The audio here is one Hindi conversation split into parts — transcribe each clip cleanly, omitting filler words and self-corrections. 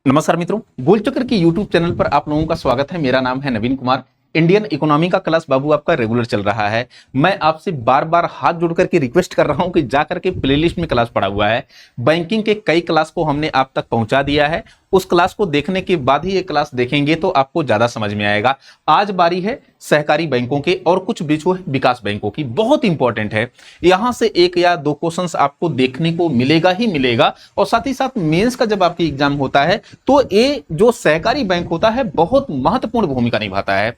नमस्कार मित्रों, गोलचक्र की यूट्यूब चैनल पर आप लोगों का स्वागत है। मेरा नाम है नवीन कुमार। इंडियन इकोनॉमी का क्लास बाबू आपका रेगुलर चल रहा है। मैं आपसे बार बार हाथ जोड़ करके रिक्वेस्ट कर रहा हूं कि जाकर के प्लेलिस्ट में क्लास पड़ा हुआ है। बैंकिंग के कई क्लास को हमने आप तक पहुंचा दिया है। उस क्लास को देखने के बाद ही ये क्लास देखेंगे तो आपको ज्यादा समझ में आएगा। आज बारी है सहकारी बैंकों के और कुछ बीच विकास बैंकों की। बहुत इंपॉर्टेंट है। यहां से एक या दो क्वेश्चंस आपको देखने को मिलेगा ही मिलेगा। और साथ ही साथ मेंस का जब आपकी एग्जाम होता है तो ये जो सहकारी बैंक होता है बहुत महत्वपूर्ण भूमिका निभाता है।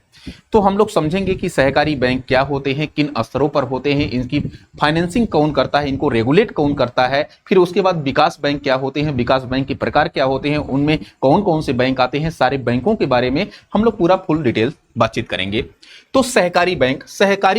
तो हम लोग समझेंगे कि सहकारी बैंक क्या होते हैं, किन स्तरों पर होते हैं, इनकी फाइनेंसिंग कौन करता है, इनको रेगुलेट कौन करता है। फिर उसके बाद विकास बैंक क्या होते हैं, विकास बैंक के प्रकार क्या होते हैं, उनमें कौन कौन से बैंक आते हैं, सारे बैंकों के बारे में हम लोग पूरा फुल डिटेल बातचीत करेंगे। तो सहकारी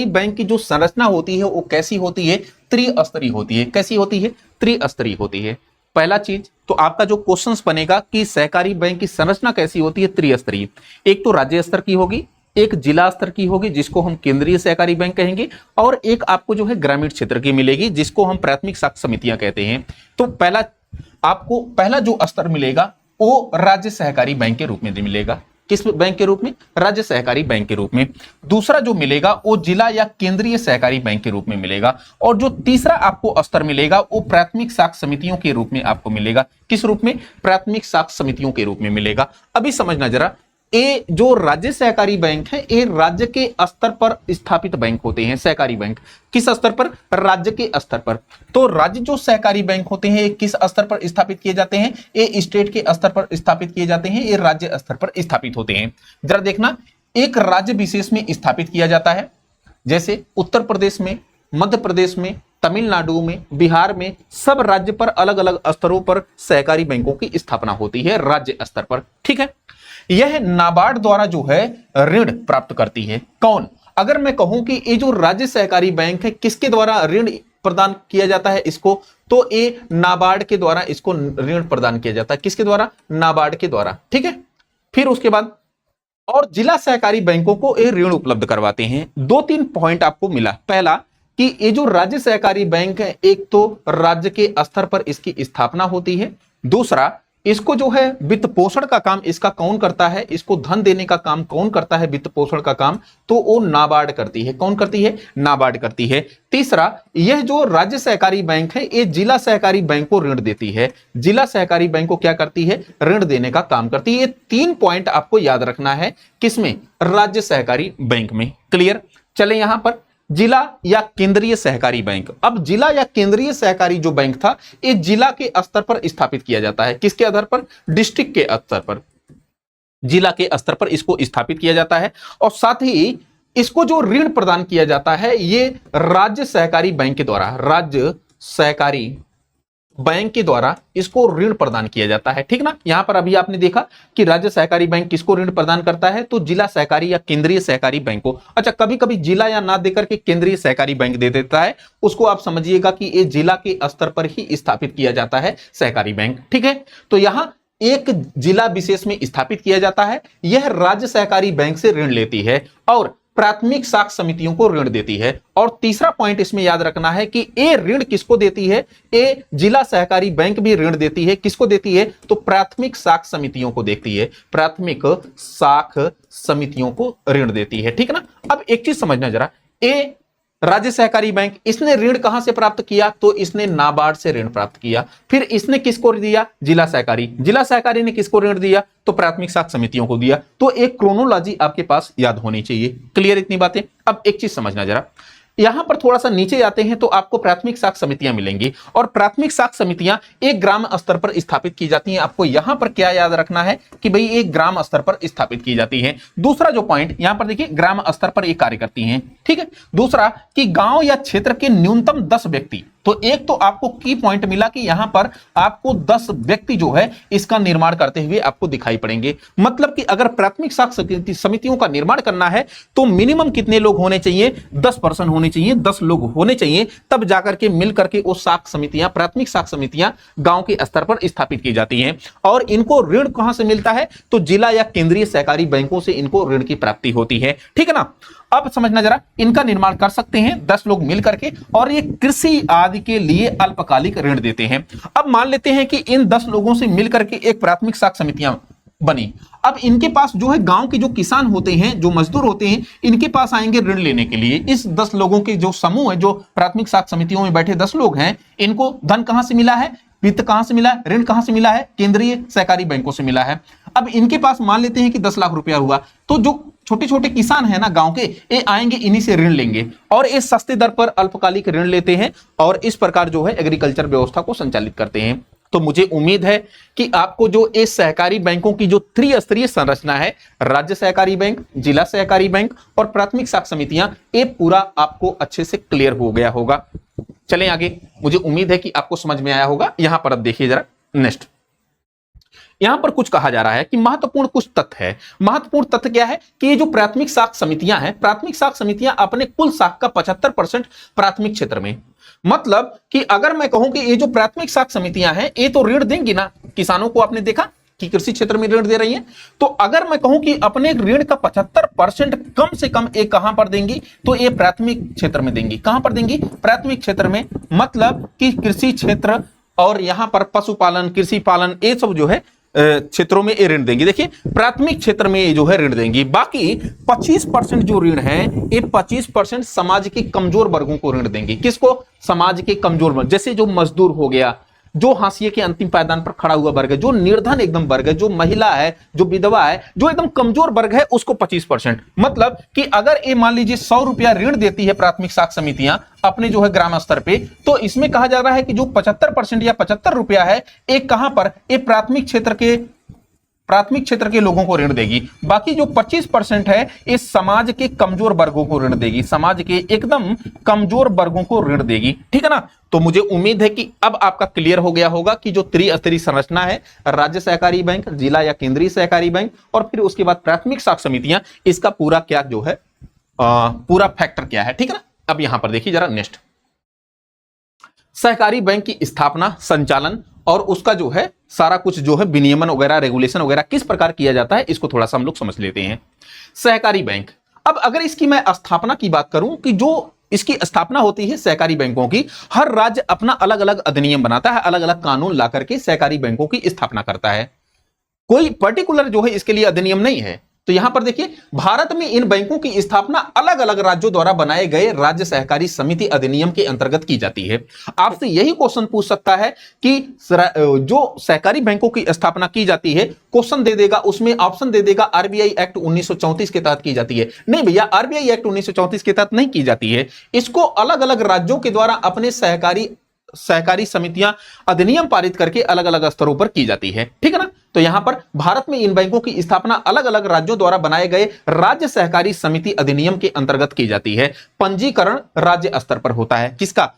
बैंक की जो संरचना होती है वो कैसी होती है? त्रिस्तरीय होती है। कैसी होती है? त्रिस्तरीय होती है। पहला चीज तो आपका जो क्वेश्चंस बनेगा कि सहकारी बैंक की संरचना कैसी होती है? त्रिस्तरीय। एक तो राज्य स्तर की होगी, एक जिला स्तर की होगी जिसको हम केंद्रीय सहकारी बैंक कहेंगे, और एक आपको जो है ग्रामीण क्षेत्र की मिलेगी जिसको हम प्राथमिक साख समितियां कहते हैं। तो पहला जो स्तर मिलेगा वो राज्य सहकारी बैंक के रूप में मिलेगा। किस बैंक के रूप में? राज्य सहकारी बैंक के रूप में। दूसरा जो मिलेगा वो जिला या केंद्रीय सहकारी बैंक के रूप में मिलेगा। और जो तीसरा आपको स्तर मिलेगा वो प्राथमिक साख समितियों के रूप में आपको मिलेगा। किस रूप में? प्राथमिक साख समितियों के रूप में मिलेगा। अभी समझना जरा, ये जो राज्य सहकारी बैंक है ये राज्य के स्तर पर स्थापित बैंक होते हैं। सहकारी बैंक किस स्तर पर? राज्य के स्तर पर। तो राज्य जो सहकारी बैंक होते हैं ये किस स्तर पर स्थापित किए जाते हैं? ये स्टेट के स्तर पर स्थापित किए जाते हैं, ये राज्य स्तर पर स्थापित होते हैं। जरा देखना, एक राज्य विशेष में स्थापित किया जाता है, जैसे उत्तर प्रदेश में, मध्य प्रदेश में, तमिलनाडु में, बिहार में, सब राज्य पर अलग अलग स्तरों पर सहकारी बैंकों की स्थापना होती है राज्य स्तर पर। ठीक है, यह नाबार्ड द्वारा जो है ऋण प्राप्त करती है। कौन? अगर मैं कहूं कि ये जो राज्य सहकारी बैंक है किसके द्वारा ऋण प्रदान किया जाता है इसको, तो ये नाबार्ड के द्वारा इसको ऋण प्रदान किया जाता है। किसके द्वारा? नाबार्ड के द्वारा। ठीक है, फिर उसके बाद और जिला सहकारी बैंकों को ये ऋण उपलब्ध करवाते हैं। दो तीन पॉइंट आपको मिला। पहला कि ये जो राज्य सहकारी बैंक है एक तो राज्य के स्तर पर इसकी स्थापना होती है। दूसरा, इसको जो है वित्त पोषण का काम इसका कौन करता है? इसको धन देने का काम कौन करता है? वित्त पोषण का काम तो वो नाबार्ड करती है। कौन करती है? नाबार्ड करती है। तीसरा, यह जो राज्य सहकारी बैंक है ये जिला सहकारी बैंक को ऋण देती है। जिला सहकारी बैंक को क्या करती है? ऋण देने का काम करती है। ये तीन पॉइंट आपको याद रखना है। किसमें? राज्य सहकारी बैंक में। क्लियर? चले यहां पर जिला या केंद्रीय सहकारी बैंक। अब जिला या केंद्रीय सहकारी जो बैंक था ये जिला के स्तर पर स्थापित किया जाता है। किसके आधार पर? डिस्ट्रिक्ट के स्तर पर, जिला के स्तर पर इसको स्थापित किया जाता है। और साथ ही इसको जो ऋण प्रदान किया जाता है ये राज्य सहकारी बैंक के द्वारा, राज्य सहकारी बैंक के द्वारा इसको ऋण प्रदान किया जाता है। ठीक ना? यहां पर अभी आपने देखा कि राज्य सहकारी बैंक किसको ऋण प्रदान करता है? तो जिला सहकारी या केंद्रीय सहकारी बैंक को। अच्छा, कभी कभी जिला या ना देकर के केंद्रीय सहकारी बैंक दे देता है, उसको आप समझिएगा कि ये जिला के स्तर पर ही स्थापित किया जाता है सहकारी बैंक। ठीक है, तो यहां एक जिला विशेष में स्थापित किया जाता है, यह राज्य सहकारी बैंक से ऋण लेती है और प्राथमिक साख समितियों को ऋण देती है। और तीसरा पॉइंट इसमें याद रखना है कि ये ऋण किसको देती है? ये जिला सहकारी बैंक भी ऋण देती है। किसको देती है? तो प्राथमिक साख समितियों को देती है। प्राथमिक साख समितियों को ऋण देती है। ठीक है ना? अब एक चीज समझना जरा, ये राज्य सहकारी बैंक इसने ऋण कहां से प्राप्त किया? तो इसने नाबार्ड से ऋण प्राप्त किया। फिर इसने किसको दिया? जिला सहकारी। जिला सहकारी ने किसको ऋण दिया? तो प्राथमिक साख समितियों को दिया। तो एक क्रोनोलॉजी आपके पास याद होनी चाहिए। क्लियर इतनी बातें? अब एक चीज समझना जरा, यहां पर थोड़ा सा नीचे आते हैं तो आपको प्राथमिक साख समितियां मिलेंगी। और प्राथमिक साख समितियां एक ग्राम स्तर पर स्थापित की जाती हैं। आपको यहां पर क्या याद रखना है कि भाई एक ग्राम स्तर पर स्थापित की जाती है। दूसरा जो पॉइंट यहां पर देखिए, ग्राम स्तर पर ये कार्य करती हैं। ठीक है। दूसरा कि गांव या क्षेत्र के न्यूनतम 10 व्यक्ति, तो एक तो आपको की पॉइंट मिला कि यहां पर आपको 10 व्यक्ति जो है इसका निर्माण करते हुए आपको दिखाई पड़ेंगे। मतलब कि अगर प्राथमिक साख समितियों का निर्माण करना है तो मिनिमम कितने लोग होने चाहिए? 10% होने चाहिए, 10 लोग होने चाहिए, तब जाकर के मिल करके वो साख समितियां, प्राथमिक साख समितियां गांव के स्तर पर स्थापित की जाती हैं। और इनको ऋण कहां से मिलता है? तो जिला या केंद्रीय सहकारी बैंकों से इनको ऋण की प्राप्ति होती है। ठीक है ना? अब समझना जरा, इनका निर्माण कर सकते हैं 10 लोग मिल करके। और ये कृषि आज आदि के लिए अल्पकालिक ऋण देते हैं। अब मान लेते हैं कि इन 10 लोगों से मिलकर के एक प्राथमिक साख समितियां बनी। अब इनके पास जो है गांव के जो किसान होते हैं, जो मजदूर होते हैं, इनके पास आएंगे ऋण लेने के लिए। इस 10 लोगों के जो समूह है, जो प्राथमिक साख समितियों में बैठे 10 लोग हैं, इनको धन कहां से मिला है, वित्त कहां से मिला है, ऋण कहां से मिला है, केंद्रीय सहकारी बैंकों से मिला है। अब इनके पास मान लेते हैं कि 10 लाख रुपया हुआ, तो जो छोटे छोटे किसान है ना गांव के, ये आएंगे इन्हीं से ऋण लेंगे और इस सस्ते दर पर अल्पकालिक ऋण लेते हैं और इस प्रकार जो है एग्रीकल्चर व्यवस्था को संचालित करते हैं। तो मुझे उम्मीद है कि आपको जो इस सहकारी बैंकों की जो त्रिस्तरीय संरचना है, राज्य सहकारी बैंक, जिला सहकारी बैंक और प्राथमिक साख समितियां, ये पूरा आपको अच्छे से क्लियर हो गया होगा। चलें आगे, मुझे उम्मीद है कि आपको समझ में आया होगा। यहां पर अब देखिए जरा नेक्स्ट, यहां पर कुछ कहा जा रहा है कि महत्वपूर्ण कुछ तथ्य है। महत्वपूर्ण तथ्य क्या है कि ये जो प्राथमिक साख समितियां हैं, प्राथमिक साख समितियां अपने कुल साख का 75% प्राथमिक क्षेत्र में, मतलब कि अगर मैं कहूं कि ये जो प्राथमिक साख समितियां हैं, ये तो ऋण देंगी ना किसानों को। आपने देखा कि कृषि क्षेत्र में ऋण दे रही हैं, तो अगर मैं कहूं कि अपने ऋण का 75% कम से कम ये कहां पर देंगी, तो ये प्राथमिक क्षेत्र में देंगी। कहां पर देंगी? प्राथमिक क्षेत्र में, मतलब कि कृषि क्षेत्र और यहां पर पशुपालन, कृषि पालन, ये सब जो है क्षेत्रों में ये ऋण देंगी। देखिए प्राथमिक क्षेत्र में ये जो है ऋण देंगी। बाकी 25% जो ऋण है, ये 25% समाज के कमजोर वर्गों को ऋण देंगी। किसको? समाज के कमजोर वर्ग, जैसे जो मजदूर हो गया, जो हाशिए के अंतिम पायदान पर खड़ा हुआ वर्ग है, जो निर्धन एकदम वर्ग है, जो महिला है, जो विधवा है, जो एकदम कमजोर वर्ग है, उसको 25%। मतलब कि अगर ये मान लीजिए 100 रुपया ऋण देती है प्राथमिक साख समितियां अपने जो है ग्राम स्तर पे, तो इसमें कहा जा रहा है कि जो 75% या 75 रुपया है, एक कहां पर, ये प्राथमिक क्षेत्र के लोगों को ऋण देगी। बाकी जो 25% है, इस समाज के कमजोर वर्गों को ऋण देगी, समाज के एकदम कमजोर वर्गों को ऋण देगी। ठीक है ना? तो मुझे उम्मीद है कि अब आपका क्लियर हो गया होगा कि जो त्रिस्तरीय संरचना है, राज्य सहकारी बैंक, जिला या केंद्रीय सहकारी बैंक और फिर उसके बाद प्राथमिक साख समितियां, इसका पूरा क्या जो है पूरा फैक्टर क्या है। ठीक है ना? अब यहां पर देखिए जरा नेक्स्ट, सहकारी बैंक की स्थापना, संचालन और उसका जो है सारा कुछ जो है विनियमन वगैरह, रेगुलेशन वगैरह किस प्रकार किया जाता है, इसको थोड़ा सा हम लोग समझ लेते हैं। सहकारी बैंक, अब अगर इसकी मैं स्थापना की बात करूं कि जो इसकी स्थापना होती है सहकारी बैंकों की, हर राज्य अपना अलग अलग अधिनियम बनाता है, अलग अलग कानून ला करके सहकारी बैंकों की स्थापना करता है। कोई पर्टिकुलर जो है इसके लिए अधिनियम नहीं है। तो यहां पर देखिए भारत में इन बैंकों की स्थापना अलग अलग राज्यों द्वारा बनाए गए राज्य सहकारी समिति अधिनियम के अंतर्गत की जाती है। आपसे यही क्वेश्चन पूछ सकता है कि जो सहकारी बैंकों की स्थापना की जाती है, क्वेश्चन दे देगा, उसमें ऑप्शन दे देगा आरबीआई एक्ट 1934 के तहत की जाती है। नहीं भैया, आरबीआई एक्ट 1934 के तहत नहीं की जाती है। इसको अलग अलग राज्यों के द्वारा अपने सहकारी समितियां अधिनियम पारित करके अलग अलग स्तरों पर की जाती है। ठीक है ना? तो यहां पर भारत में इन बैंकों की स्थापना अलग अलग राज्यों द्वारा बनाए गए राज्य सहकारी समिति अधिनियम के अंतर्गत की जाती है। पंजीकरण राज्य स्तर पर होता है। किसका?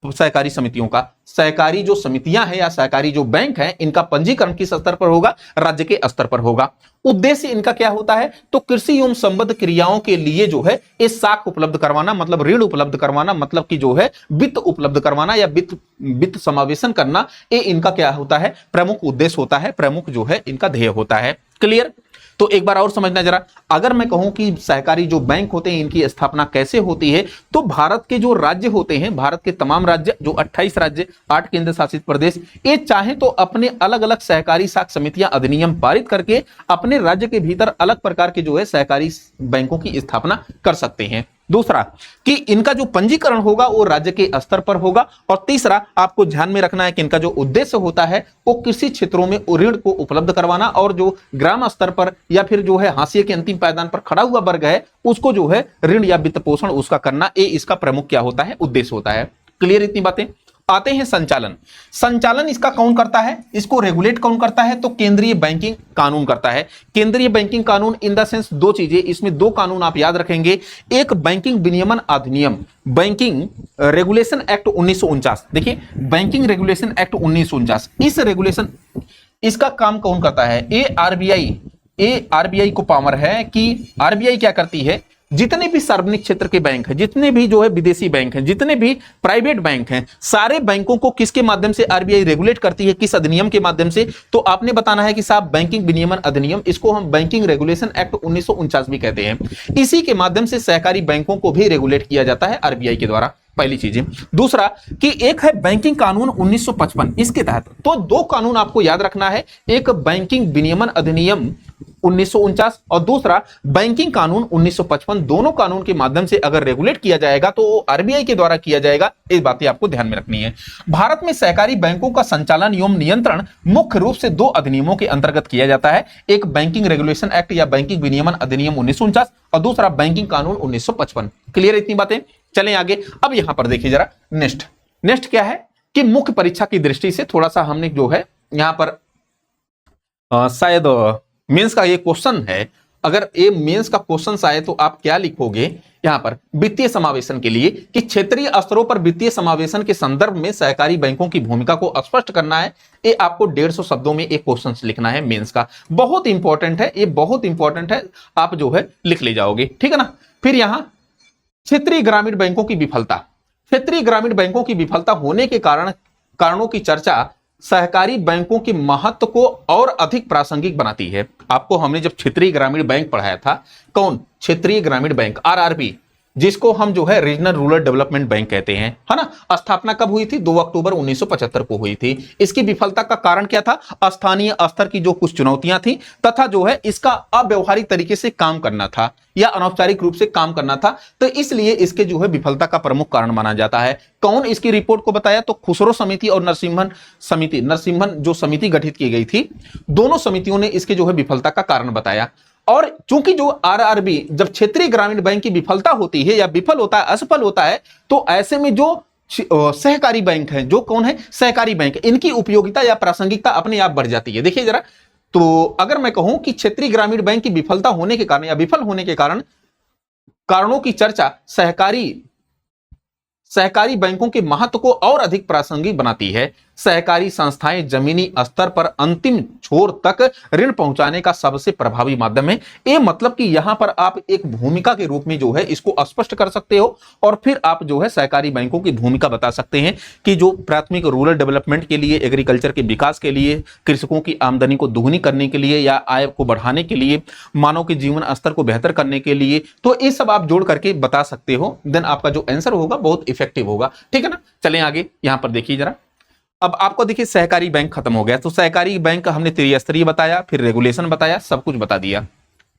सहकारी समितियों का। सहकारी जो समितियां हैं या सहकारी जो बैंक हैं, इनका पंजीकरण किस स्तर पर होगा? राज्य के स्तर पर होगा। उद्देश्य इनका क्या होता है? तो कृषि एवं संबद्ध क्रियाओं के लिए जो है ये साख उपलब्ध करवाना, मतलब ऋण उपलब्ध करवाना, मतलब कि जो है वित्त उपलब्ध करवाना या वित्त समावेशन करना, ये इनका क्या होता है? प्रमुख उद्देश्य होता है, प्रमुख जो है इनका ध्येय होता है। क्लियर? तो एक बार और समझना जरा, अगर मैं कहूं कि सहकारी जो बैंक होते हैं इनकी स्थापना कैसे होती है, तो भारत के जो राज्य होते हैं, भारत के तमाम राज्य, जो 28 राज्य, 8 केंद्र शासित प्रदेश, ये चाहे तो अपने अलग अलग सहकारी साख समितियां अधिनियम पारित करके अपने राज्य के भीतर अलग प्रकार के जो है सहकारी बैंकों की स्थापना कर सकते हैं। दूसरा कि इनका जो पंजीकरण होगा वो राज्य के स्तर पर होगा। और तीसरा आपको ध्यान में रखना है कि इनका जो उद्देश्य होता है वो कृषि क्षेत्रों में ऋण को उपलब्ध करवाना और जो ग्राम स्तर पर या फिर जो है हाशिए के अंतिम पायदान पर खड़ा हुआ वर्ग है उसको जो है ऋण या वित्त पोषण उसका करना, ये इसका प्रमुख क्या होता है? उद्देश्य होता है। क्लियर इतनी बातें? आते हैं संचालन। संचालन इसका कौन करता है? इसको रेगुलेट कौन करता है? तो केंद्रीय बैंकिंग कानून करता है। केंद्रीय बैंकिंग कानून इन द सेंस दो चीजें, इसमें दो कानून आप याद रखेंगे। एक बैंकिंग विनियमन अधिनियम, बैंकिंग रेगुलेशन एक्ट 1949। देखिए बैंकिंग रेगुलेशन एक्ट 1949, इस रेगुलेशन, इसका काम कौन करता है? आरबीआई को पावर है कि आरबीआई क्या करती है, जितने भी सार्वजनिक क्षेत्र के बैंक हैं, जितने भी जो है विदेशी बैंक हैं, जितने भी प्राइवेट बैंक हैं, सारे बैंकों को किसके माध्यम से आरबीआई रेगुलेट करती है? किस अधिनियम के माध्यम से? तो आपने बताना है कि साहब बैंकिंग विनियमन अधिनियम, इसको हम बैंकिंग रेगुलेशन एक्ट 1949 भी कहते हैं। इसी के माध्यम से सहकारी बैंकों को भी रेगुलेट किया जाता है आरबीआई के द्वारा। पहली चीज है। दूसरा कि एक है बैंकिंग कानून 1955, इसके तहत तो दो कानून आपको याद रखना है, एक बैंकिंग विनियमन अधिनियम 1949 और दूसरा बैंकिंग कानून 1955। दोनों कानून के माध्यम से अगर रेगुलेट किया जाएगा तो आरबीआई के द्वारा किया जाएगा, इस बातें आपको ध्यान में रखनी है। भारत में सहकारी बैंकों का संचालन एवं नियंत्रण मुख्य रूप से दो अधिनियमों के अंतर्गत किया जाता है, एक बैंकिंग रेगुलेशन एक्ट या बैंकिंग विनियमन अधिनियम 1949 और दूसरा बैंकिंग कानून 1955। क्लियर इतनी बातें? चलें आगे। अब यहां पर देखिए जरा नेक्स्ट क्या है कि मुख्य परीक्षा की दृष्टि से थोड़ा सा हमने जो है यहां पर शायद मेंस का ये क्वेश्चन है, अगर ये मेंस का क्वेश्चन आए तो आप क्या लिखोगे यहां पर वित्तीय समावेशन के लिए कि क्षेत्रीय स्तरों पर वित्तीय समावेशन के संदर्भ में सहकारी बैंकों की भूमिका को स्पष्ट करना है। ये आपको 150 शब्दों में एक क्वेश्चन लिखना है मेंस का, बहुत इंपॉर्टेंट है, ये बहुत इंपॉर्टेंट है, आप जो है लिख ले जाओगे, ठीक है ना। फिर यहां क्षेत्रीय ग्रामीण बैंकों की विफलता, क्षेत्रीय ग्रामीण बैंकों की विफलता होने के कारणों की चर्चा सहकारी बैंकों के महत्व को और अधिक प्रासंगिक बनाती है। आपको हमने जब क्षेत्रीय ग्रामीण बैंक पढ़ाया था, कौन? क्षेत्रीय ग्रामीण बैंक आरआरबी, जिसको हम जो है रीजनल रूरल डेवलपमेंट बैंक कहते हैं, है ना। स्थापना कब हुई थी? 2 अक्टूबर 1975 को हुई थी। इसकी विफलता का कारण क्या था? स्थानीय स्तर की जो कुछ चुनौतियां थी तथा जो है इसका अव्यवहारिक तरीके से काम करना था या अनौपचारिक रूप से काम करना था, तो इसलिए इसके जो है विफलता का प्रमुख कारण माना जाता है। कौन इसकी रिपोर्ट को बताया? तो खुसरो समिति और नरसिम्हन जो समिति गठित की गई थी, दोनों समितियों ने इसके जो है विफलता का कारण बताया। और चूंकि जो आरआरबी जब क्षेत्रीय ग्रामीण बैंक की विफलता होती है या विफल होता है, असफल होता है, तो ऐसे में जो सहकारी बैंक है, जो कौन है? सहकारी बैंक, इनकी उपयोगिता या प्रासंगिकता अपने आप बढ़ जाती है। देखिए जरा, तो अगर मैं कहूं कि क्षेत्रीय ग्रामीण बैंक की विफलता होने के कारण या विफल होने के कारणों की चर्चा सहकारी बैंकों के महत्व को और अधिक प्रासंगिक बनाती है। सहकारी संस्थाएं जमीनी स्तर पर अंतिम छोर तक ऋण पहुंचाने का सबसे प्रभावी माध्यम है। ये मतलब कि यहां पर आप एक भूमिका के रूप में जो है इसको स्पष्ट कर सकते हो और फिर आप जो है सहकारी बैंकों की भूमिका बता सकते हैं कि जो प्राथमिक रूरल डेवलपमेंट के लिए, एग्रीकल्चर के विकास के लिए, कृषकों की आमदनी को दोगुनी करने के लिए या आय को बढ़ाने के लिए, मानव के जीवन स्तर को बेहतर करने के लिए, तो ये सब आप जोड़ करके बता सकते हो। देन आपका जो आंसर होगा बहुत इफेक्टिव होगा, ठीक है ना। चलें आगे। यहां पर देखिए जरा, अब आपको देखिए सहकारी बैंक खत्म हो गया, तो सहकारी बैंक हमने त्रिस्तरीय बताया, फिर रेगुलेशन बताया, सब कुछ बता दिया।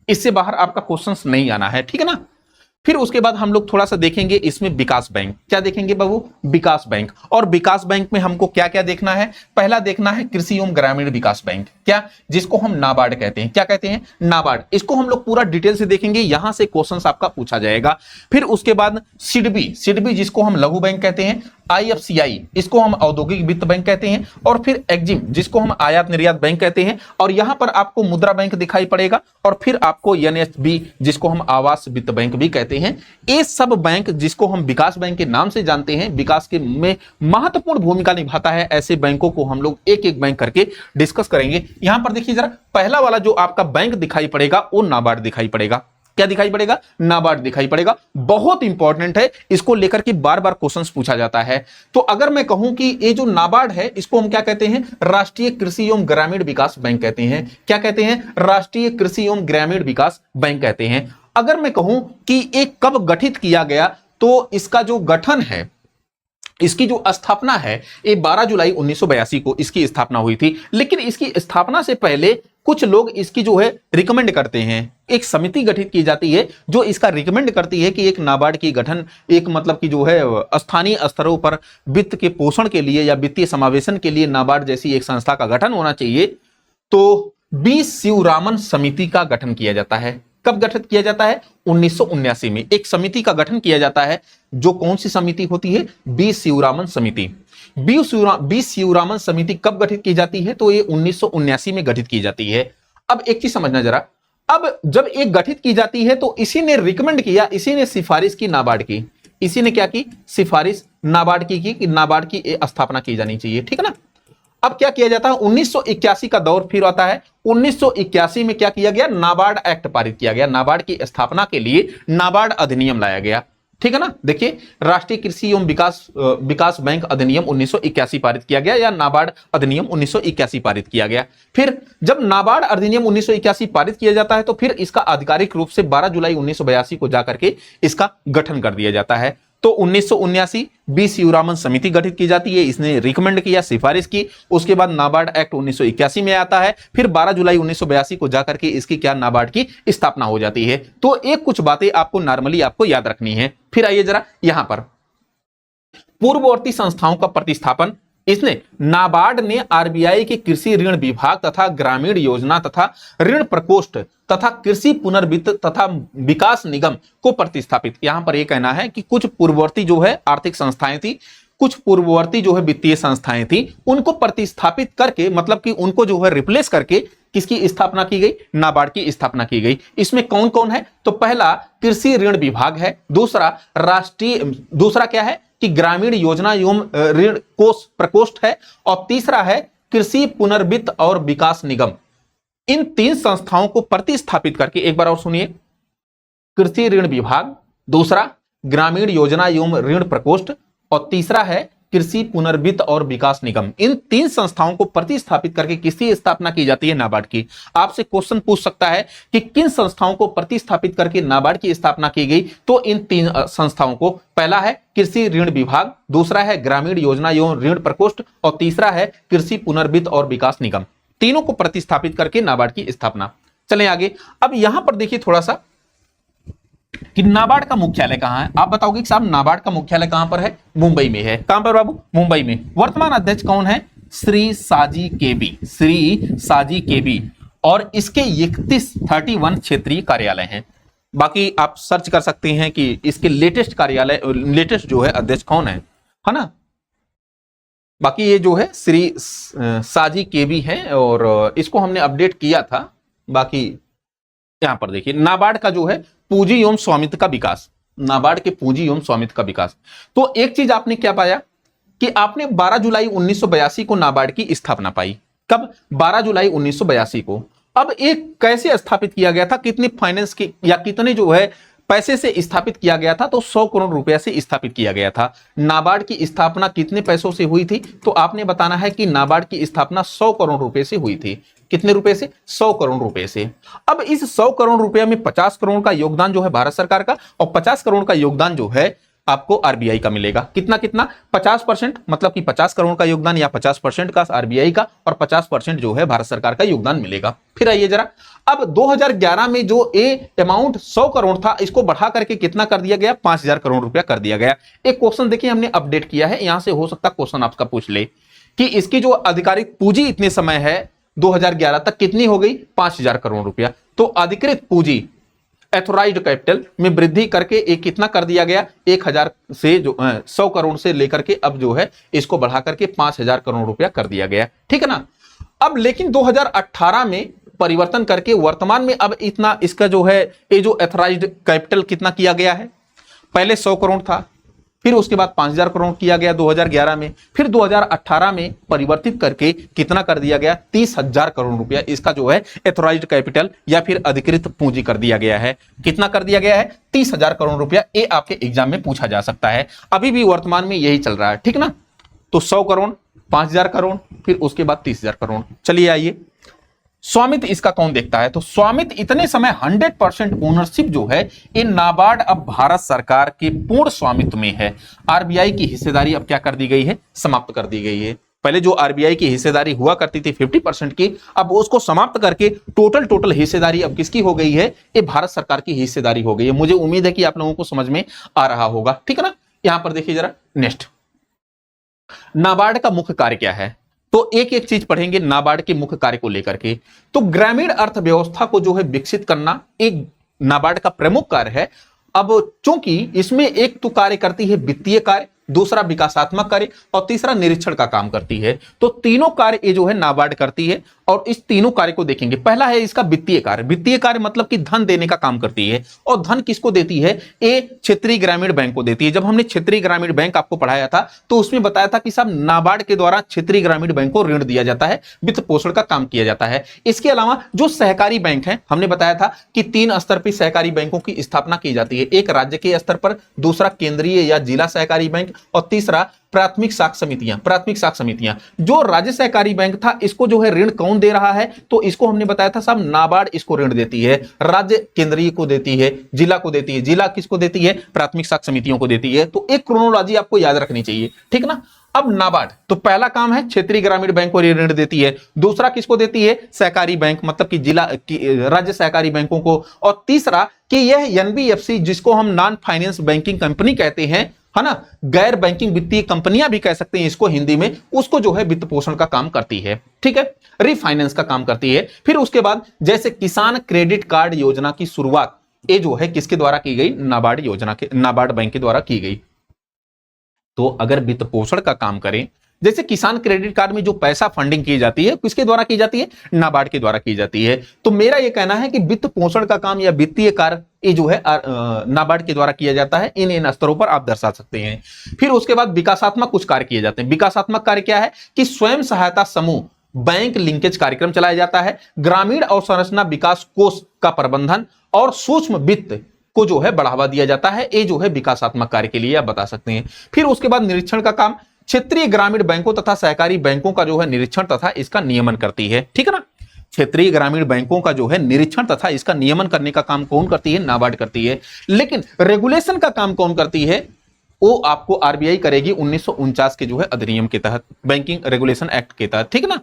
इससे बाहर आपका क्वेश्चंस नहीं आना है, ठीक है ना। फिर उसके बाद हम लोग थोड़ा सा देखेंगे इसमें विकास बैंक। क्या देखेंगे बाबू? विकास बैंक। और विकास बैंक में हमको क्या क्या देखना है? पहला देखना है कृषि एवं ग्रामीण विकास बैंक, क्या, जिसको हम नाबार्ड कहते हैं। क्या कहते हैं? नाबार्ड। इसको हम लोग पूरा डिटेल से देखेंगे, यहां से क्वेश्चंस आपका पूछा जाएगा। फिर उसके बाद सिडबी जिसको हम लघु बैंक कहते हैं, आईएफसीआई इसको हम औद्योगिक वित्त बैंक कहते हैं, और फिर एक्जिम जिसको हम आयात निर्यात बैंक कहते हैं, और यहां पर आपको मुद्रा बैंक दिखाई पड़ेगा, और फिर आपको एनएसबी जिसको हम आवास वित्त बैंक भी कहते हैं। ये सब बैंक जिसको हम विकास बैंक के नाम से जानते हैं, विकास के में महत्वपूर्ण भूमिका निभाता है। ऐसे बैंकों को हम लोग एक एक बैंक करके डिस्कस करेंगे। यहां पर देखिए जरा, पहला वाला जो आपका बैंक दिखाई पड़ेगा वो नाबार्ड दिखाई पड़ेगा। क्या दिखाई पड़ेगा? नाबार्ड दिखाई पड़ेगा। बहुत इंपॉर्टेंट है, इसको लेकर के बार बार क्वेश्चंस पूछा जाता है। तो अगर मैं कहूं कि ये जो नाबार्ड है इसको हम क्या कहते हैं? राष्ट्रीय कृषि एवं ग्रामीण विकास बैंक कहते हैं। क्या कहते हैं? राष्ट्रीय कृषि एवं ग्रामीण विकास बैंक कहते हैं। अगर मैं कहूं कि ये कब गठित किया गया, तो इसका जो गठन है, इसकी जो स्थापना है, ये 12 जुलाई 1982 को इसकी स्थापना हुई थी। लेकिन इसकी स्थापना से पहले कुछ लोग इसकी जो है रिकमेंड करते हैं, एक समिति गठित की जाती है जो इसका रिकमेंड करती है कि एक नाबार्ड की गठन, एक मतलब कि जो है स्थानीय स्तरों पर वित्त के पोषण के लिए या वित्तीय समावेशन के लिए नाबार्ड जैसी एक संस्था का गठन होना चाहिए। तो बी शिवरामन समिति का गठन किया जाता है। कब गठित किया जाता है? 1979 में एक समिति का गठन किया जाता है। जो कौन सी समिति होती है? बी शिवरामन समिति। बी शिवरामन समिति कब गठित की जाती है? तो ये 1979 में गठित की जाती है। अब एक चीज समझना जरा, अब जब एक गठित की जाती है तो इसी ने रिकमेंड किया, इसी ने सिफारिश की नाबार्ड की, इसी ने क्या की? सिफारिश नाबार्ड की कि नाबार्ड की स्थापना की जानी चाहिए, ठीक है ना। अब क्या किया जाता है? 1981 का दौर फिर आता है। 1981 में क्या किया गया? नाबार्ड एक्ट पारित किया गया। नाबार्ड की स्थापना के लिए नाबार्ड अधिनियम लाया गया, ठीक है ना। देखिए, राष्ट्रीय कृषि एवं विकास बैंक अधिनियम 1981 पारित किया गया, या नाबार्ड अधिनियम 1981 पारित किया गया। फिर जब नाबार्ड अधिनियम 1981 पारित किया जाता है तो फिर इसका आधिकारिक रूप से 12 जुलाई 1982 को जाकर के इसका गठन कर दिया जाता है। तो 1979 बी सीवरामन समिति गठित की जाती है, इसने रिकमेंड किया, सिफारिश की। उसके बाद नाबार्ड एक्ट 1981 में आता है, फिर 12 जुलाई 1982 को जाकर के इसकी क्या नाबार्ड की स्थापना हो जाती है। तो एक कुछ बातें आपको नॉर्मली आपको याद रखनी है। फिर आइए जरा यहां पर पूर्ववर्ती संस्थाओं का प्रतिस्थापन, इसने नाबार्ड ने आरबीआई के कृषि ऋण विभाग तथा ग्रामीण योजना तथा ऋण प्रकोष्ठ तथा कृषि पुनर्वित्त तथा विकास निगम को प्रतिस्थापित। यहां पर यह कहना है कि कुछ पूर्ववर्ती जो है आर्थिक संस्थाएं थी, कुछ पूर्ववर्ती जो है वित्तीय संस्थाएं थी, उनको प्रतिस्थापित करके मतलब कि उनको जो है रिप्लेस करके किसकी स्थापना की गई, नाबार्ड की स्थापना की गई। इसमें कौन कौन है, तो पहला कृषि ऋण विभाग है, दूसरा क्या है कि ग्रामीण योजना एवं ऋण कोष प्रकोष्ठ है, और तीसरा है कृषि पुनर्वित्त और विकास निगम। इन तीन संस्थाओं को प्रतिस्थापित करके, एक बार और सुनिए, कृषि ऋण विभाग, दूसरा ग्रामीण योजना एवं ऋण प्रकोष्ठ, और तीसरा है कृषि पुनर्वित्त और विकास निगम। इन तीन संस्थाओं को प्रतिस्थापित करके किसकी स्थापना की जाती है, नाबार्ड की। आपसे क्वेश्चन पूछ सकता है कि किन संस्थाओं को प्रतिस्थापित करके नाबार्ड की स्थापना की गई, तो इन तीन संस्थाओं को, पहला है कृषि ऋण विभाग, दूसरा है ग्रामीण योजना एवं ऋण प्रकोष्ठ, और तीसरा है कृषि पुनर्वित्त और विकास निगम। तीनों को प्रतिस्थापित करके नाबार्ड की स्थापना। चलें आगे। अब यहां पर देखिए थोड़ा सा कि नाबार्ड का मुख्यालय कहां है। आप बताओगे कि साहब नाबार्ड का मुख्यालय कहां पर है, मुंबई में है। कहां पर बाबू, मुंबई में। वर्तमान अध्यक्ष कौन है, श्री साजी केबी, श्री साजी केबी, और इसके 31 क्षेत्रीय कार्यालय हैं। बाकी आप सर्च कर सकते हैं कि इसके लेटेस्ट कार्यालय, लेटेस्ट जो है अध्यक्ष कौन है ना। बाकी ये जो है श्री साजी केबी है, और इसको हमने अपडेट किया था। बाकी यहां पर देखिए नाबार्ड का जो है पूंजी एवं स्वामित्व का विकास, नाबार्ड के पूंजी एवं स्वामित्व का विकास। तो एक चीज आपने क्या पाया कि आपने 12 जुलाई 1982 को नाबार्ड की स्थापना पाई। कब, 12 जुलाई 1982 को। अब एक कैसे स्थापित किया गया था, कितनी फाइनेंस की या कितने जो है पैसे से स्थापित किया गया था, तो 100 करोड़ रुपया से स्थापित किया गया था। नाबार्ड की स्थापना कितने पैसों से हुई थी, तो आपने बताना है कि नाबार्ड की स्थापना 100 करोड़ रुपए से हुई थी। कितने रुपए से, 100 करोड़ रुपए से। अब इस 100 करोड़ रुपया में 50 करोड़ का योगदान जो है भारत सरकार का, और 50 करोड़ का योगदान जो है आपको आरबीआई का मिलेगा। कितना कितना, 50%, मतलब कि 50 करोड़ का योगदान या 50% का आरबीआई का, और 50% जो है भारत सरकार का योगदान मिलेगा। फिर आइए जरा, अब 2011 में जो अमाउंट 100 करोड़ था, इसको बढ़ा करके कितना कर दिया गया, 5000 करोड़ रुपया कर दिया गया। एक क्वेश्चन देखिए हमने अपडेट किया है, यहां से हो सकता क्वेश्चन आपका पूछ ले कि इसकी जो आधिकारिक पूंजी इतने समय है 2011 तक कितनी हो गई, 5000 करोड़ रुपया। तो अधिकृत पूंजी एथोराइज्ड कैपिटल में वृद्धि करके एक कितना कर दिया गया, 1000 से जो 100 करोड़ से लेकर के अब जो है इसको बढ़ा करके 5000 करोड़ रुपया कर दिया गया। ठीक है ना। अब लेकिन 2018 में परिवर्तन करके वर्तमान में अब इतना इसका जो है ये जो एथोराइज्ड कैपिटल कितना किया गया है, पहले 100 करोड़ था, फिर उसके बाद 5000 करोड़ किया गया 2011 में, फिर 2018 में परिवर्तित करके कितना कर दिया गया, 30,000 करोड़ रुपया इसका जो है एथोराइज्ड कैपिटल या फिर अधिकृत पूंजी कर दिया गया है। कितना कर दिया गया है, 30,000 करोड़ रुपया। ये आपके एग्जाम में पूछा जा सकता है, अभी भी वर्तमान में यही चल रहा है। ठीक ना। तो 100 करोड़, 5000 करोड़, फिर उसके बाद 30,000 करोड़। चलिए आइए, स्वामित्व इसका कौन देखता है, तो स्वामित्व इतने समय 100% ओनरशिप जो है ये नाबार्ड अब भारत सरकार के पूर्ण स्वामित्व में है। आरबीआई की हिस्सेदारी अब क्या कर दी गई है, समाप्त कर दी गई है। पहले जो आरबीआई की हिस्सेदारी हुआ करती थी 50% की, अब उसको समाप्त करके टोटल हिस्सेदारी अब किसकी हो गई है, ये भारत सरकार की हिस्सेदारी हो गई है। मुझे उम्मीद है कि आप लोगों को समझ में आ रहा होगा। ठीक है ना। यहां पर देखिए जरा नेक्स्ट, नाबार्ड का मुख्य कार्य क्या है, तो एक एक चीज पढ़ेंगे नाबार्ड के मुख्य कार्य को लेकर के। तो ग्रामीण अर्थव्यवस्था को जो है विकसित करना एक नाबार्ड का प्रमुख कार्य है। अब चूंकि इसमें एक तो कार्य करती है वित्तीय कार्य, दूसरा विकासात्मक कार्य, और तीसरा निरीक्षण का काम करती है। तो तीनों कार्य ये जो है नाबार्ड करती है, और इस तीनों कार्य को देखेंगे। पहला है इसका वित्तीय कार्य। वित्तीय कार्य मतलब कि धन देने का काम करती है, और धन किसको देती है, ये क्षेत्रीय ग्रामीण बैंक को देती है। जब हमने क्षेत्रीय ग्रामीण बैंक आपको पढ़ाया था तो उसमें बताया था कि साहब नाबार्ड के द्वारा क्षेत्रीय ग्रामीण बैंक को ऋण दिया जाता है, वित्त पोषण का काम किया जाता है। इसके अलावा जो सहकारी बैंक है, हमने बताया था कि 3 स्तर पर सहकारी बैंकों की स्थापना की जाती है, एक राज्य के स्तर पर, दूसरा केंद्रीय या जिला सहकारी बैंक, बैंक और तीसरा प्राथमिक साख समितियां। प्राथमिक साख समितियां, जो राज्य सहकारी बैंक था इसको जो है ऋण कौन दे रहा है, तो इसको हमने बताया था साहब नाबार्ड इसको ऋण देती है, राज्य केंद्रीय को देती है, जिला को देती है, जिला किसको देती है, प्राथमिक साख समितियों को देती है। तो एक क्रोनोलॉजी आपको याद रखनी चाहिए, ठीक ना। अब नाबार्ड तो पहला काम है क्षेत्रीय ग्रामीण बैंक को ऋण देती है, दूसरा किसको देती है, सहकारी बैंक मतलब कि जिला राज्य सहकारी बैंकों को, और तीसरा कि यह एनबीएफसी जिसको हम नॉन फाइनेंस बैंकिंग कंपनी कहते हैं, है ना, गैर बैंकिंग वित्तीय कंपनियां भी कह सकते हैं इसको हिंदी में, उसको जो है वित्त पोषण का काम करती है, ठीक है, रिफाइनेंस का काम करती है। फिर उसके बाद जैसे किसान क्रेडिट कार्ड योजना की शुरुआत ये जो है किसके द्वारा की गई, नाबार्ड योजना के, नाबार्ड बैंक के द्वारा की गई। तो अगर वित्त पोषण का काम करें, जैसे किसान क्रेडिट कार्ड में जो पैसा फंडिंग की जाती है किसके द्वारा की जाती है, नाबार्ड के द्वारा की जाती है। तो मेरा यह कहना है कि वित्त पोषण का काम या वित्तीय कार्य ये जो है नाबार्ड के द्वारा किया जाता है, इन स्तरों पर आप दर्शा सकते हैं। फिर उसके बाद विकासात्मक कुछ कार्य किए जाते हैं। विकासात्मक कार्य क्या है कि स्वयं सहायता समूह बैंक लिंकेज कार्यक्रम चलाया जाता है, ग्रामीण अवसंरचना विकास कोष का प्रबंधन और सूक्ष्म वित्त को जो है बढ़ावा दिया जाता है। ये जो है विकासात्मक कार्य के लिए आप बता सकते हैं। फिर उसके बाद निरीक्षण का काम क्षेत्रीय ग्रामीण बैंकों तथा सहकारी बैंकों का जो है निरीक्षण तथा इसका नियमन करती है, ठीक है ना। क्षेत्रीय ग्रामीण बैंकों का जो है निरीक्षण तथा इसका नियमन करने का काम कौन करती है, नाबार्ड करती है। लेकिन रेगुलेशन का काम कौन करती है, वो आपको आरबीआई करेगी 1949 के जो है अधिनियम के तहत, बैंकिंग रेगुलेशन एक्ट के तहत, ठीक है ना।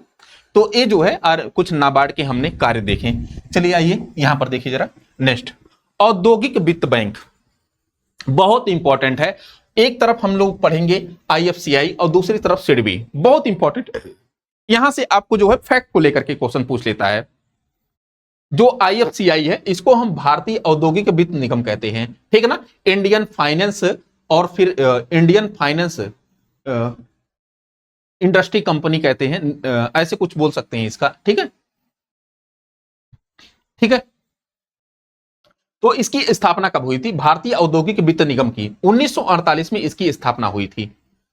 तो ये जो है कुछ नाबार्ड के हमने कार्य देखे। चलिए आइए यहां पर देखिए जरा नेक्स्ट, औद्योगिक वित्त बैंक बहुत इंपॉर्टेंट है। एक तरफ हम लोग पढ़ेंगे आईएफसीआई और दूसरी तरफ सिडबी, बहुत इंपॉर्टेंट। यहां से आपको जो है फैक्ट को लेकर के क्वेश्चन पूछ लेता है। जो आईएफसीआई है इसको हम भारतीय औद्योगिक वित्त निगम कहते हैं, ठीक है ना, इंडियन फाइनेंस और फिर इंडियन फाइनेंस इंडस्ट्री कंपनी कहते हैं, ऐसे कुछ बोल सकते हैं इसका, ठीक है, ठीक है। तो इसकी स्थापना कब हुई थी, भारतीय औद्योगिक वित्त निगम की 1948 में इसकी स्थापना हुई थी।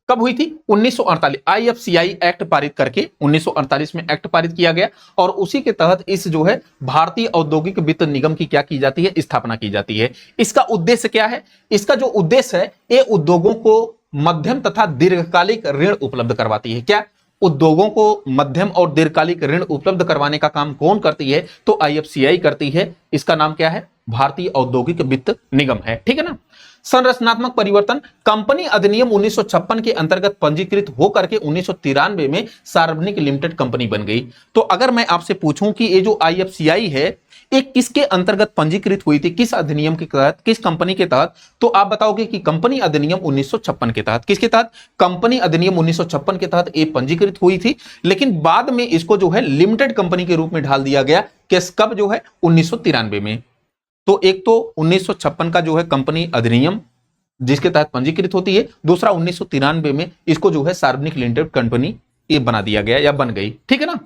कब हुई थी, 1948। आईएफसीआई एक्ट पारित करके 1948 में एक्ट पारित किया गया और उसी के तहत इस जो है भारतीय औद्योगिक वित्त निगम की क्या की जाती है, स्थापना की जाती है। इसका उद्देश्य क्या है, इसका जो उद्देश्य है ये उद्योगों को मध्यम तथा दीर्घकालिक ऋण उपलब्ध करवाती है। क्या, उद्योगों को मध्यम और दीर्घकालिक ऋण उपलब्ध करवाने का काम कौन करती है, तो आईएफसीआई करती है। इसका नाम क्या है, भारतीय औद्योगिक वित्त निगम है, ठीक है ना। संरचनात्मक परिवर्तन, कंपनी अधिनियम 1956 के अंतर्गत पंजीकृत होकर के 1993 में सार्वजनिक लिमिटेड कंपनी बन गई। तो अगर मैं आपसे पूछूं कि ये जो आईएफसीआई है ये किसके अंतर्गत पंजीकृत हुई थी, किस अधिनियम के तहत, किस कंपनी के तहत, तो आप बताओगे कि कंपनी अधिनियम 1956 के तहत। किसके तहत, कंपनी अधिनियम 1956 के तहत ये पंजीकृत हुई थी। लेकिन बाद में इसको जो है लिमिटेड कंपनी के रूप में ढाल दिया गया, कब जो है 1993 में। तो एक तो 1956 का जो है कंपनी अधिनियम जिसके तहत पंजीकृत होती है, दूसरा 1993 में इसको जो है सार्वजनिक लिमिटेड कंपनी ये बना दिया गया या बन गई, ठीक है ना।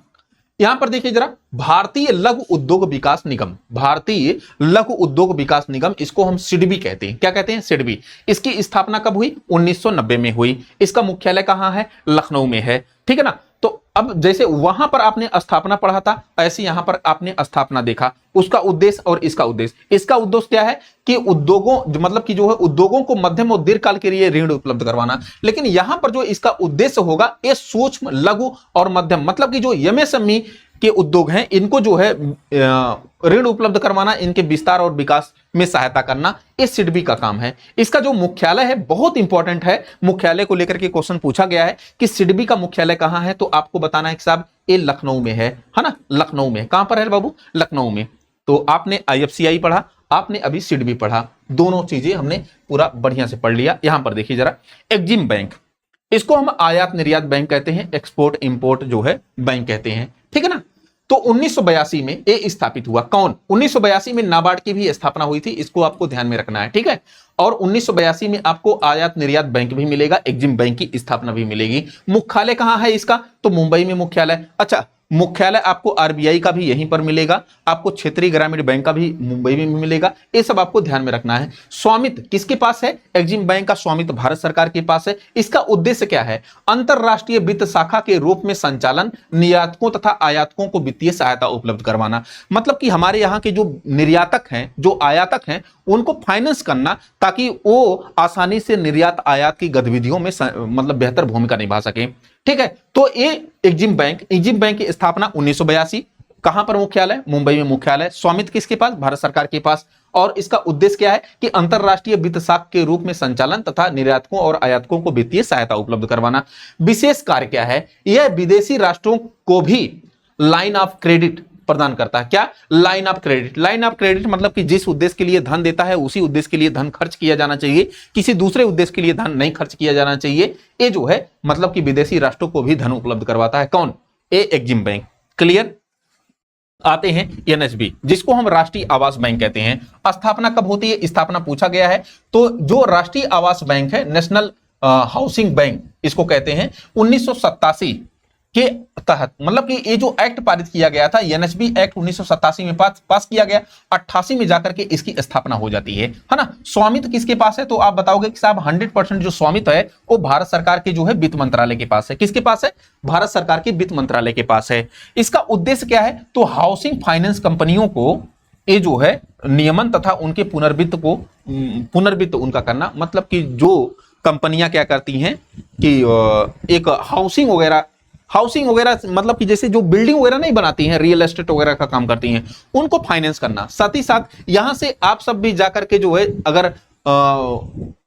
यहां पर देखिए जरा, भारतीय लघु उद्योग विकास निगम, भारतीय लघु उद्योग विकास निगम, इसको हम सिडबी कहते हैं। क्या कहते हैं, सिडबी। इसकी स्थापना कब हुई, 1990 में हुई। इसका मुख्यालय कहां है, लखनऊ में है, ठीक है ना। तो अब जैसे वहां पर आपने स्थापना पढ़ा था, ऐसे यहां पर आपने स्थापना देखा, उसका उद्देश्य और इसका उद्देश्य। इसका उद्देश्य क्या है कि उद्योगों मतलब कि जो है उद्योगों को मध्यम और दीर्घकाल के लिए ऋण उपलब्ध करवाना। लेकिन यहां पर जो इसका उद्देश्य होगा ये सूक्ष्म, लघु और मध्यम मतलब कि जो एमएसएमई के उद्योग हैं इनको जो है ऋण उपलब्ध करवाना, इनके विस्तार और विकास में सहायता करना, ये सिडबी का काम है। इसका जो मुख्यालय है बहुत इंपॉर्टेंट है, मुख्यालय को लेकर के क्वेश्चन पूछा गया है कि सिडबी का मुख्यालय कहां है, तो आपको बताना है कि साहब ये लखनऊ में है ना, लखनऊ में। कहां पर है बाबू, लखनऊ में। तो आपने आईएफसीआई पढ़ा, आपने अभी सिडबी पढ़ा, दोनों चीजें हमने पूरा बढ़िया से पढ़ लिया। यहां पर देखिए जरा, एक्जिम बैंक, इसको हम आयात निर्यात बैंक कहते हैं, एक्सपोर्ट इंपोर्ट जो है बैंक कहते हैं, ठीक है ना। तो 1982 में ये स्थापित हुआ। कौन, 1982 में नाबार्ड की भी स्थापना हुई थी, इसको आपको ध्यान में रखना है, ठीक है। और 1982 में आपको आयात निर्यात बैंक भी मिलेगा, एक्जिम बैंक की स्थापना भी मिलेगी। मुख्यालय कहां है इसका, तो मुंबई में मुख्यालय। अच्छा, मुख्यालय आपको आरबीआई का भी यहीं पर मिलेगा, आपको क्षेत्रीय ग्रामीण बैंक का भी मुंबई में मिलेगा। ये सब आपको ध्यान में रखना है। स्वामित्व किसके पास है? एक्जिम बैंक का स्वामित्व भारत सरकार के पास है। इसका उद्देश्य क्या है? अंतरराष्ट्रीय वित्त शाखा के रूप में संचालन, निर्यातकों तथा आयातकों को वित्तीय सहायता उपलब्ध करवाना। मतलब कि हमारे यहाँ के जो निर्यातक हैं, जो आयातक हैं, उनको फाइनेंस करना ताकि वो आसानी से निर्यात आयात की गतिविधियों में मतलब बेहतर भूमिका निभा सके। ठीक है, तो ये एक्जिम बैंक की स्थापना 1982। कहां पर मुख्यालय? मुंबई में मुख्यालय। स्वामित्व किसके पास? भारत सरकार के पास। और इसका उद्देश्य क्या है कि अंतरराष्ट्रीय वित्त शाखा के रूप में संचालन तथा निर्यातकों और आयातकों को वित्तीय सहायता उपलब्ध करवाना। विशेष कार्य क्या है? यह विदेशी राष्ट्रों को भी लाइन ऑफ क्रेडिट प्रदान करता है। क्या? Line of credit. Line of credit मतलब कि जिस उद्देश्य के लिए धन देता है उसी उद्देश्य के लिए धन खर्च किया जाना चाहिए, किसी दूसरे उद्देश्य के लिए धन नहीं खर्च किया जाना चाहिए। ये जो है मतलब कि विदेशी राष्ट्रों को भी धन उपलब्ध करवाता है। कौन? ये एक्जिम बैंक। क्लियर? आते हैं एनएचबी, जिसको हम राष्ट्रीय आवास बैंक कहते हैं। स्थापना कब होती है? स्थापना पूछा गया है। तो जो राष्ट्रीय आवास बैंक है, नेशनल हाउसिंग बैंक इसको कहते हैं, 1987 के तहत, मतलब कि ये जो एक्ट पारित किया गया था, एनएचबी एक्ट 1987 में पास किया गया, 88 में जाकर के इसकी स्थापना हो जाती है ना। स्वामित्व किसके पास है? तो आप बताओगे कि साहब 100% जो स्वामित्व है वो भारत सरकार के जो है वित्त मंत्रालय के पास है। किसके पास है? भारत सरकार के वित्त मंत्रालय के पास है। इसका उद्देश्य क्या है? तो हाउसिंग फाइनेंस कंपनियों को ये जो है नियमन तथा उनके पुनर्वित्त उनका करना। मतलब कि जो कंपनियां क्या करती हैं कि एक हाउसिंग वगैरह मतलब कि जैसे जो बिल्डिंग वगैरह नहीं बनाती हैं, रियल एस्टेट वगैरह का काम करती हैं, उनको फाइनेंस करना। साथ ही साथ यहां से आप सब भी जाकर के जो है अगर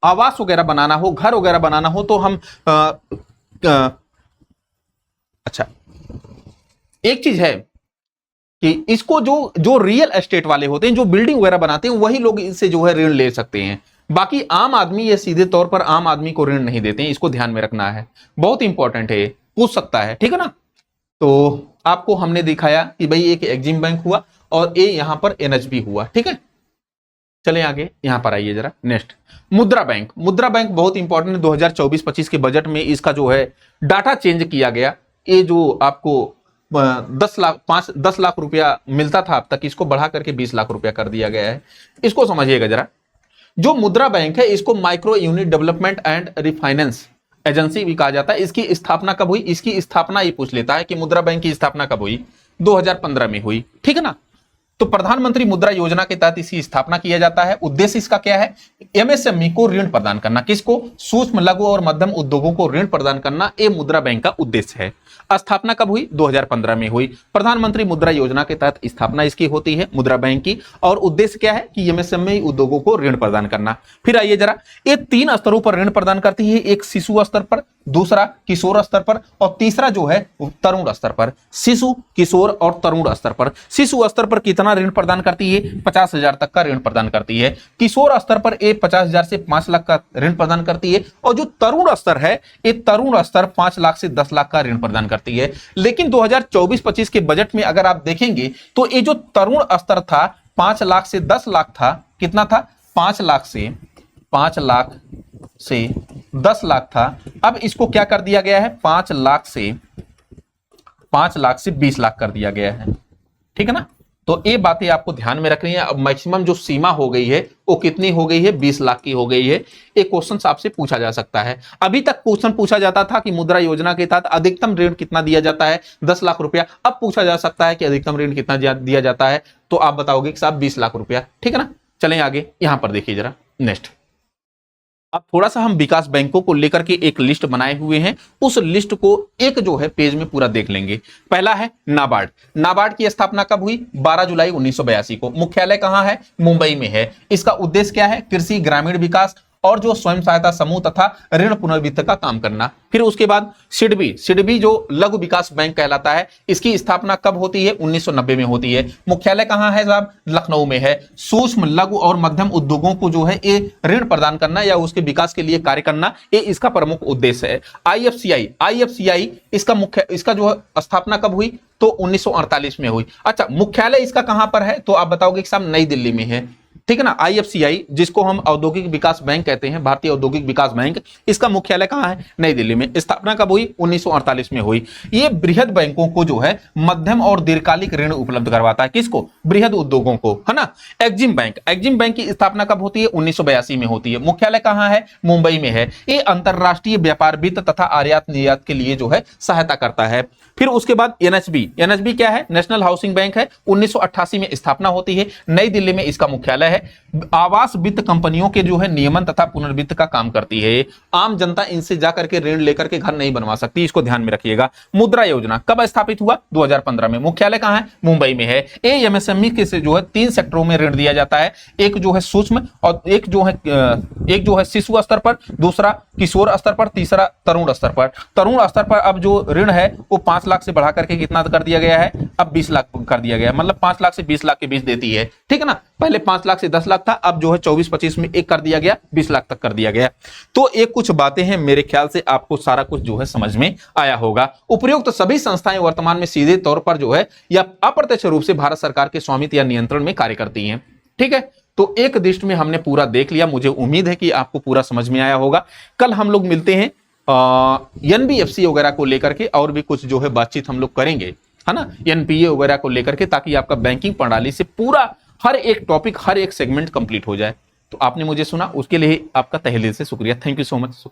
आवास वगैरह बनाना हो, घर वगैरह बनाना हो, तो हम अच्छा, एक चीज है कि इसको जो रियल एस्टेट वाले होते हैं, जो बिल्डिंग वगैरह बनाते हैं, वही लोग इससे जो है ऋण ले सकते हैं। बाकी आम आदमी ये सीधे तौर पर आम आदमी को ऋण नहीं देते हैं। इसको ध्यान में रखना है, बहुत इंपॉर्टेंट है, पूछ सकता है। ठीक है ना। तो आपको हमने दिखाया कि भाई एक एक्जिम बैंक हुआ और ये यहां पर एनएचबी हुआ। ठीक है, चले आगे, यहां पर आइए जरा। नेक्स्ट, मुद्रा बैंक। मुद्रा बैंक बहुत इंपॉर्टेंट है। 2024-25 के बजट में इसका जो है डाटा चेंज किया गया। ये जो आपको 10 लाख रुपया मिलता था अब तक, इसको बढ़ा करके 20 लाख रुपया कर दिया गया है। इसको समझिएगा जरा। जो मुद्रा बैंक है इसको micro unit development and refinance agency भी कहा जाता है। इसकी स्थापना कब हुई? इसकी स्थापना ये पूछ लेता है कि मुद्रा बैंक की स्थापना कब हुई? 2015 में हुई। ठीक है ना। तो प्रधानमंत्री मुद्रा योजना के तहत इसकी स्थापना किया जाता है। उद्देश्य इसका क्या है? एमएसएमई को ऋण प्रदान करना। किसको? सूक्ष्म, लघु और मध्यम उद्योगों को ऋण प्रदान करना, ये मुद्रा बैंक का उद्देश्य है। स्थापना कब हुई? 2015 में हुई। प्रधानमंत्री मुद्रा योजना के तहत स्थापना इसकी होती है, मुद्रा बैंक की। और उद्देश्य क्या है कि एमएसएमई उद्योगों को ऋण प्रदान करना। फिर आइए जरा, ये 3 स्तरों पर ऋण प्रदान करती है। एक शिशु स्तर पर, दूसरा किशोर स्तर पर, और तीसरा जो है तरुण स्तर पर। शिशु, किशोर और तरुण स्तर पर। शिशु स्तर पर कितना ऋण प्रदान करती है? 50,000 तक का ऋण प्रदान करती है। किशोर स्तर पर 50,000 से 5 लाख का ऋण प्रदान करती है। और जो तरुण स्तर है, ये तरुण स्तर 5 लाख से 10 लाख का ऋण प्रदान करती है। लेकिन 2024-25 के बजट में अगर आप देखेंगे तो ये जो तरुण स्तर था 5 लाख से 10 लाख था, कितना था? 5 लाख से 10 लाख था। अब इसको क्या कर दिया गया है? 5 लाख से 20 लाख कर दिया गया है। ठीक है ना। तो ये बातें आपको ध्यान में रखनी है। अब मैक्सिमम जो सीमा हो गई है वो कितनी हो गई है? 20 लाख की हो गई है। एक क्वेश्चन आपसे पूछा जा सकता है। अभी तक क्वेश्चन पूछा जाता था कि मुद्रा योजना के तहत अधिकतम ऋण कितना दिया जाता है? 10 लाख रुपया। अब पूछा जा सकता है कि अधिकतम ऋण कितना दिया जाता है, तो आप बताओगे कि साहब 20 लाख रुपया। ठीक है ना। चलें आगे, यहां पर देखिए जरा। नेक्स्ट, अब थोड़ा सा हम विकास बैंकों को लेकर के एक लिस्ट बनाए हुए हैं। उस लिस्ट को एक जो है पेज में पूरा देख लेंगे। पहला है नाबार्ड। नाबार्ड की स्थापना कब हुई? 12 जुलाई 1982 को। मुख्यालय कहां है? मुंबई में है। इसका उद्देश्य क्या है? कृषि, ग्रामीण विकास और जो स्वयं सहायता समूह तथा ऋण पुनर्वित्त का काम करना। फिर उसके बाद सिडबी जो लघु विकास बैंक कहलाता है, इसकी स्थापना कब होती है? 1990 में होती है। मुख्यालय कहां है साहब? लखनऊ में है। सूक्ष्म, लघु और मध्यम उद्योगों को जो है ये ऋण प्रदान करना या उसके विकास के लिए कार्य करना, ये इसका प्रमुख उद्देश्य है। आईएफसीआई इसका जो स्थापना कब हुई? तो 1948 में हुई। अच्छा, मुख्यालय इसका कहां पर है? तो आप बताओगे कि साहब नई दिल्ली में है। ठीक है ना। आईएफसीआई, जिसको हम औद्योगिक विकास बैंक कहते हैं, भारतीय औद्योगिक विकास बैंक, इसका मुख्यालय कहां है? नई दिल्ली में। स्थापना कब हुई? 1948 में हुई। ये बृहद बैंकों को जो है मध्यम और दीर्घकालिक ऋण उपलब्ध करवाता है। किसको? बृहद उद्योगों को, है ना। एक्जिम बैंक, एक्जिम बैंक की स्थापना कब होती है? 1982 में होती है। मुख्यालय कहां है? मुंबई में है। ये अंतरराष्ट्रीय व्यापार वित्त तथा आयात निर्यात के लिए जो है सहायता करता है। फिर उसके बाद एनएचबी, एनएचबी क्या है? नेशनल हाउसिंग बैंक है। 1988 में स्थापना होती है। नई दिल्ली में इसका मुख्यालय है। आवास वित्त कंपनियों के जो है नियमन तथा पुनर्वित्त का काम करती है। आम जनता इनसे जाकर के ऋण लेकर के घर नहीं बनवा सकती, इसको ध्यान में रखिएगा। मुद्रा योजना कब स्थापित हुआ? 2015 में। मुख्यालय कहां है? मुंबई में है। एमएसएमई के से जो है 3 सेक्टरों में ऋण दिया जाता है। एक जो है सूक्ष्म, और एक जो है शिशु स्तर पर, दूसरा किशोर स्तर पर, तीसरा तरुण स्तर पर। तरुण स्तर पर अब जो ऋण है वो 5 लाख से बढ़ा करके कितना कर दिया गया है? अब 20 लाख कर दिया गया है। मतलब 5 लाख से 20 लाख के बीच देती है, ठीक है ना। पहले 5 लाख से 10 लाख था, अब जो है 24-25 में एक कर दिया गया, 20 लाख तक कर दिया गया। तो एक कुछ बातें हैं, मेरे ख्याल से आपको सारा कुछ जो है समझ में आया होगा। उपयुक्त सभी संस्थाएं वर्तमान में सीधे तौर पर जो है या अप्रत्यक्ष रूप से भारत सरकार के स्वामित्व या नियंत्रण में कार्य करती हैं, ठीक है। तो एक दृष्टि में हमने पूरा देख लिया। मुझे उम्मीद है कि आपको पूरा समझ में आया होगा। कल हम लोग मिलते हैं एनबीएफसी वगैरह को लेकर के, और भी कुछ जो है बातचीत हम लोग करेंगे, है ना, एनपीए वगैरह को लेकर के, ताकि आपका बैंकिंग प्रणाली से पूरा हर एक टॉपिक, हर एक सेगमेंट कंप्लीट हो जाए। तो आपने मुझे सुना, उसके लिए आपका तहे दिल से शुक्रिया। Thank you so much.